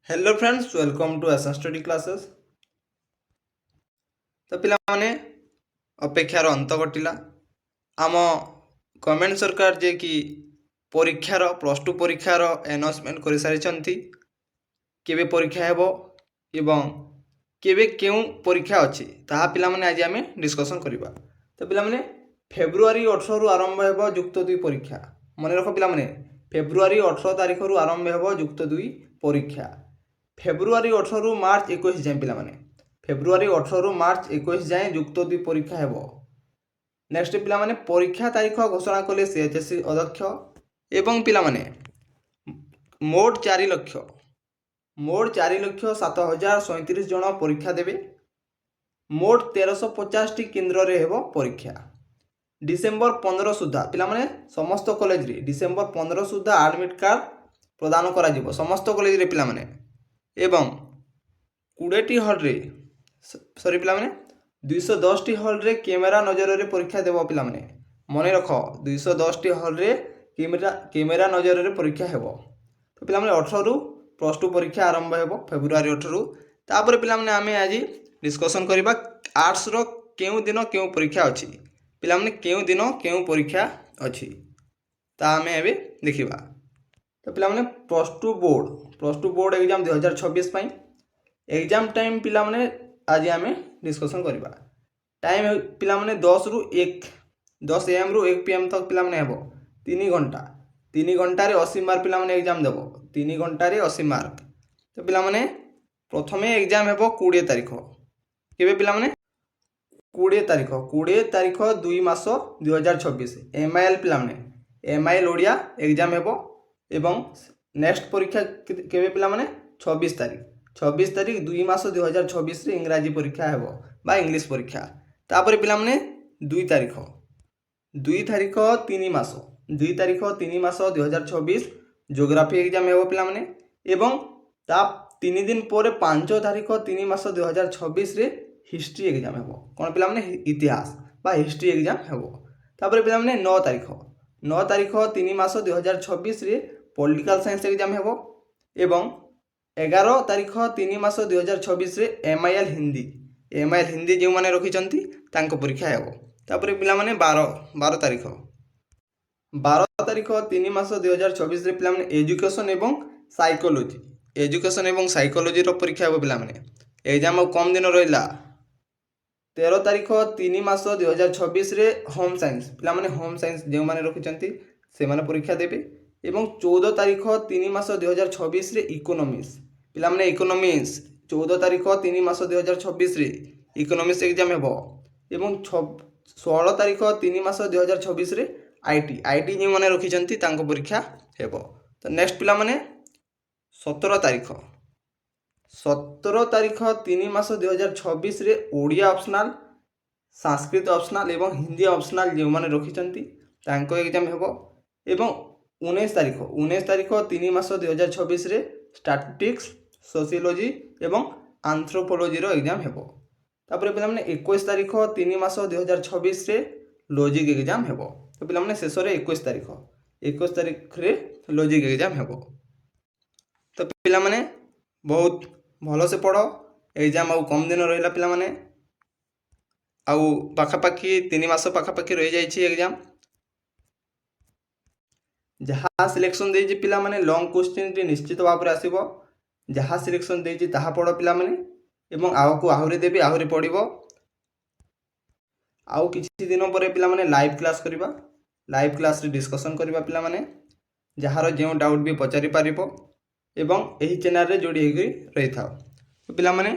Hello friends, welcome to एसन study classes. तो पिला माने अपेक्षार अंत घटिला। आम गवर्नमेंट सरकार जे कि परीक्षार प्लस टू परीक्षार अनाउंसमेंट कर सारी केबे परीक्षा हेबो एवं केबे केउ परीक्षा अच्छी ताहा पिला माने आज आमे डिस्कशन करिबा। तो पिला माने फेब्रुआरी 18 रु आरंभ हेबो युक्त 2 परीक्षा। मन रख पिला माने फेब्रुआरी 18 तारिख रु आरंभ हेबो युक्त 2 परीक्षा। फेब्रुआरी 18 रु मार्च 21 जाए पिला माने फेब्रुआरी 18 रु मार्च 21 जाए युक्त 2 परीक्षा हेबो। नेक्स्ट पिला माने परीक्षा तारीख घोषणा कले सीएचएससी अध्यक्ष एवं पिला माने मोट 4,07,37 जन परीक्षा देवे। मोट 1350 केन्द्र रे हेबो परीक्षा। डिसेम्बर 15 सुधा पिला माने समस्त कॉलेज रे डिसेम्बर 15 सुधा एडमिट कार्ड प्रदान करा जिवो समस्त कॉलेज रे पिला माने एवं 20 हॉल रे सॉरी पिला माने 210 हॉल रे कैमेरा नजर रे परीक्षा देबो पिला माने। मने रख 210 हॉल रे कैमेरा नजर रे परीक्षा हेबो। तो पिला माने 18 रु प्लस टू परीक्षा आरंभ हेबो फेब्रुआरी 18 रु। तापर पिला माने आमे आज डिस्कशन करिबा आर्ट्स रो केउ दिन केउ परीक्षा अछि। पिला माने केउ दिन केउ परीक्षा अछि ता आमे एबे देखिबा। तो पिला माने प्लस टू बोर्ड एग्जाम 2026 पई एग्जाम टाइम पिला माने आज आमे डिस्कशन करिबा। टाइम पिला माने 10 रु 1 10 am रु 1 pm तक पिला माने हेबो 3 घंटा। 3 घंटा रे 80 मार्क पिला माने एग्जाम देबो 3 घंटा रे 80 मार्क। तो पिला माने प्रथमे एग्जाम हेबो 20 तारिख केबे पिला माने 20 तारिख 2 मास 2026 एमआईएल पिला माने एमआईएल ओडिया एग्जाम हेबो एवं नेक्स्ट परीक्षा केबे पिला माने 26 तारिख 2 मास 2026 रे इंग्राजी परीक्षा हेबो बा इंग्लिश परीक्षा। तापर पिला माने 2 तारिख 3 मास 2026 ज्योग्राफी एग्जाम हेबो पिला माने एवं ता 3 दिन पर 5 तारिख 3 मास 2026 रे हिस्ट्री एग्जाम हेबो कोन पिला माने इतिहास बा हिस्ट्री एग्जाम हेबो। तापर पिला माने 9 तारिख 3 मास 2026 रे पॉलिटिकल साइंस एग्जाम हेबो एवं 11 तारिख 3 मास 2026 रे एमआईएल हिंदी जो माने रखिचंती तांको परीक्षा हेबो। तापर पिला माने 12 तारिख 3 मास 2026 रे पिला माने एजुकेशन एवं साइकोलॉजी रो परीक्षा हेबो पिला माने एग्जाम कम दिन रहिला। 13 तारिख 3 मास 2026 रे होम साइंस पिला माने होम साइंस जो माने रखिचंती से माने परीक्षा देबे एवं 14 तारिख 3 मास 2026 रे इकोनॉमिक्स पिला माने इकोनॉमिक्स 14 तारिख 3 मास 2026 रे इकोनॉमिक्स एग्जाम हेबो एवं 16 तारिख 3 मास 2026 रे आईटी जो माने रखिचंती तांको परीक्षा हेबो। तो नेक्स्ट पिला माने 17 तारिख 3 मास 2026 रे ओडिया ऑप्शनल संस्कृत ऑप्शनल एवं हिंदी ऑप्शनल जो माने रखिचंती तांको एग्जाम हेबो एवं 19 तारिख 3 मास 2026 रे स्टैटिस्टिक्स सोशियोलॉजी एवं एंथ्रोपोलॉजी रो एग्जाम हेबो। तापर पिला माने 21 तारिख 3 मास 2026 रे लॉजिक एग्जाम हेबो। तो पिला माने शेष रे 21 तारिख रे लॉजिक एग्जाम हेबो। तो पिला माने बहुत भलो से पढ़ो एग्जाम आउ कम दिन रहिला पिला माने आउ पाखापाखी 3 मास पाखापाखी रहि जाइछि एग्जाम। जहाँ सिलेक्शन देइछि पिला माने लॉन्ग क्वेश्चन टी निश्चित भाव रे आसीबो। जहाँ सिलेक्शन देइछि ताहा पढ़ो पिला माने एवं आगको आहुरी देबी आहुरी पढ़िबो। आउ किछि दिन पर पिला माने लाइव क्लास करिबा लाइव क्लास रे डिस्कशन करिबा पिला माने जहार जो डाउट भी पचारि पारिबो एवं एही चैनल रे जोड़ी हेगी रही थाओ। तो पिला माने